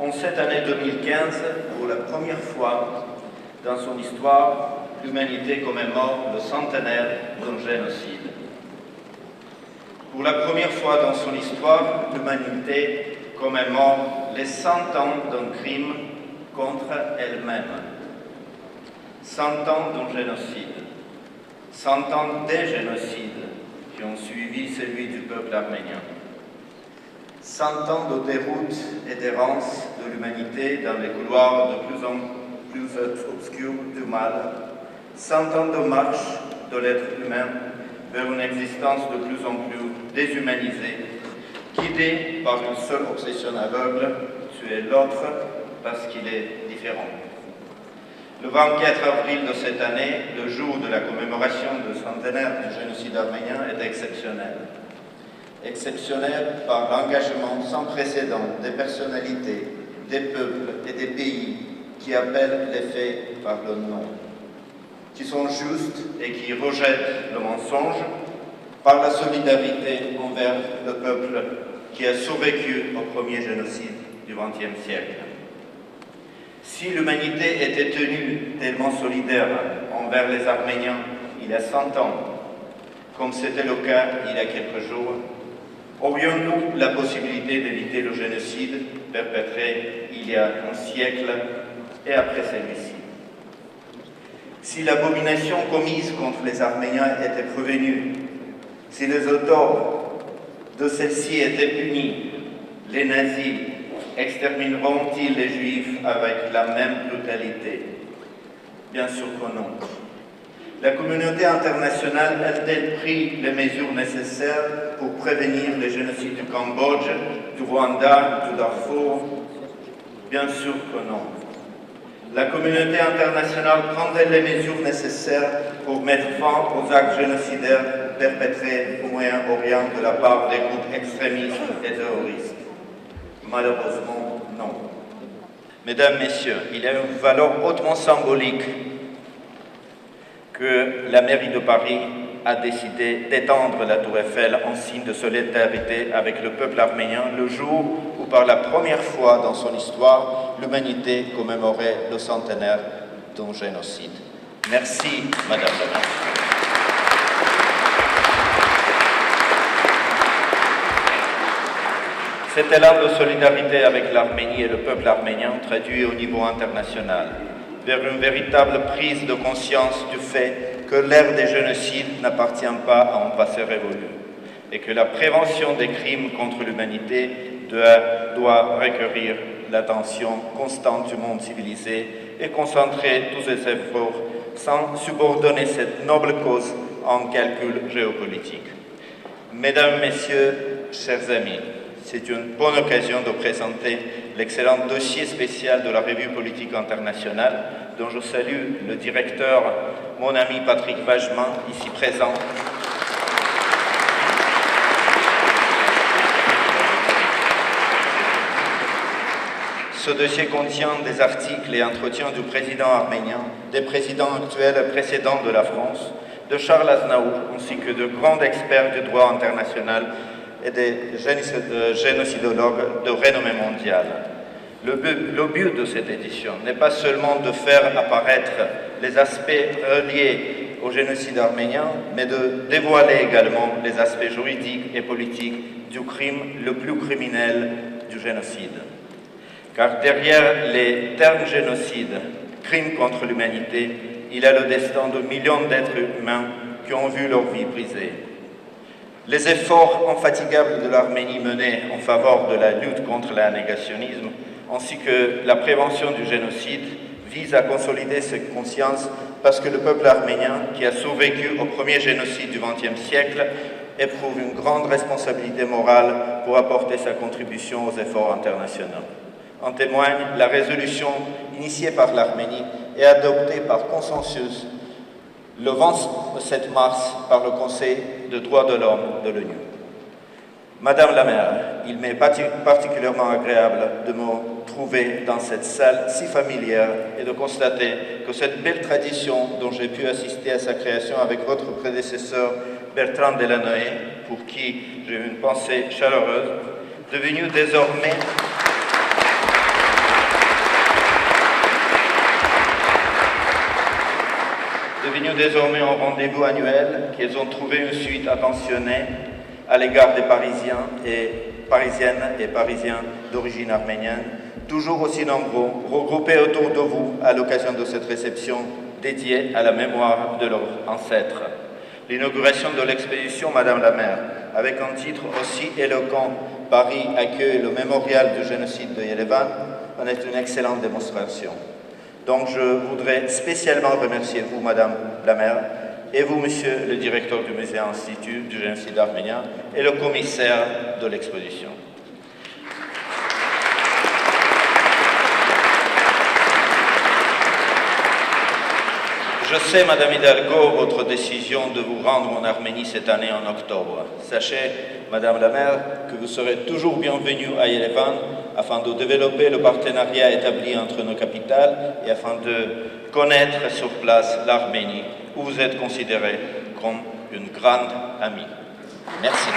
En cette année 2015, pour la première fois dans son histoire, l'humanité commémore le centenaire d'un génocide. Pour la première fois dans son histoire, l'humanité commémore les 100 ans d'un crime contre elle-même. 100 ans d'un génocide. 100 ans des génocides qui ont suivi celui du peuple arménien. 100 ans de déroute et d'errance de l'humanité dans les couloirs de plus en plus obscurs du mal. 100 ans de marche de l'être humain vers une existence de plus en plus déshumanisée, guidée par une seule obsession aveugle, tuer l'autre parce qu'il est différent. Le 24 avril de cette année, le jour de la commémoration du centenaire du génocide arménien, est exceptionnel. Exceptionnel par l'engagement sans précédent des personnalités, des peuples et des pays qui appellent les faits par le nom, qui sont justes et qui rejettent le mensonge, par la solidarité envers le peuple qui a survécu au premier génocide du XXe siècle. Si l'humanité était tenue tellement solidaire envers les Arméniens il y a 100 ans, comme c'était le cas il y a quelques jours, aurions-nous la possibilité d'éviter le génocide perpétré il y a un siècle et après celui-ci? Si l'abomination commise contre les Arméniens était prévenue, si les auteurs de celle-ci étaient punis, les nazis extermineront-ils les Juifs avec la même brutalité? Bien sûr que non. La communauté internationale a-t-elle pris les mesures nécessaires pour prévenir les génocides du Cambodge, du Rwanda, du Darfour? Bien sûr que non. La communauté internationale prend-elle les mesures nécessaires pour mettre fin aux actes génocidaires perpétrés au Moyen-Orient de la part des groupes extrémistes et terroristes? Malheureusement, non. Mesdames, Messieurs, il y a une valeur hautement symbolique que la mairie de Paris a décidé d'étendre la Tour Eiffel en signe de solidarité avec le peuple arménien le jour où, par la première fois dans son histoire, l'humanité commémorait le centenaire d'un génocide. Merci, Madame la Maire. Cet élan de solidarité avec l'Arménie et le peuple arménien traduit au niveau international vers une véritable prise de conscience du fait que l'ère des génocides n'appartient pas à un passé révolu et que la prévention des crimes contre l'humanité doit requérir l'attention constante du monde civilisé et concentrer tous ses efforts sans subordonner cette noble cause à un calcul géopolitique. Mesdames, Messieurs, chers amis, c'est une bonne occasion de présenter l'excellent dossier spécial de la Revue politique internationale, dont je salue le directeur, mon ami Patrick Wageman, ici présent. Ce dossier contient des articles et entretiens du président arménien, des présidents actuels et précédents de la France, de Charles Aznavour, ainsi que de grands experts du droit international et des génocidologues de renommée mondiale. Le but de cette édition n'est pas seulement de faire apparaître les aspects reliés au génocide arménien, mais de dévoiler également les aspects juridiques et politiques du crime le plus criminel du génocide. Car derrière les termes génocide, crime contre l'humanité, il y a le destin de millions d'êtres humains qui ont vu leur vie brisée. Les efforts infatigables de l'Arménie menés en faveur de la lutte contre le négationnisme, ainsi que la prévention du génocide, visent à consolider cette conscience parce que le peuple arménien, qui a survécu au premier génocide du XXe siècle, éprouve une grande responsabilité morale pour apporter sa contribution aux efforts internationaux. En témoigne la résolution initiée par l'Arménie et adoptée par consensus le 27 mars par le Conseil des droits de l'homme de l'ONU. Madame la maire, il m'est particulièrement agréable de me trouver dans cette salle si familière et de constater que cette belle tradition dont j'ai pu assister à sa création avec votre prédécesseur Bertrand Delanoë, pour qui j'ai une pensée chaleureuse, devenue désormais devenu désormais un rendez-vous annuel, qu'ils ont trouvé une suite attentionnée à l'égard des Parisiennes et Parisiens d'origine arménienne, toujours aussi nombreux, regroupés autour de vous à l'occasion de cette réception dédiée à la mémoire de leurs ancêtres. L'inauguration de l'expédition Madame la Maire, avec un titre aussi éloquent, Paris accueille le mémorial du génocide de Yerevan, en est une excellente démonstration. Donc je voudrais spécialement remercier vous, Madame la Maire, et vous, Monsieur le directeur du Musée Institut du génocide arménien, et le commissaire de l'exposition. Je sais, Madame Hidalgo, votre décision de vous rendre en Arménie cette année en octobre. Sachez, Madame la Maire, que vous serez toujours bienvenue à Yerevan afin de développer le partenariat établi entre nos capitales et afin de connaître sur place l'Arménie, où vous êtes considérée comme une grande amie. Merci.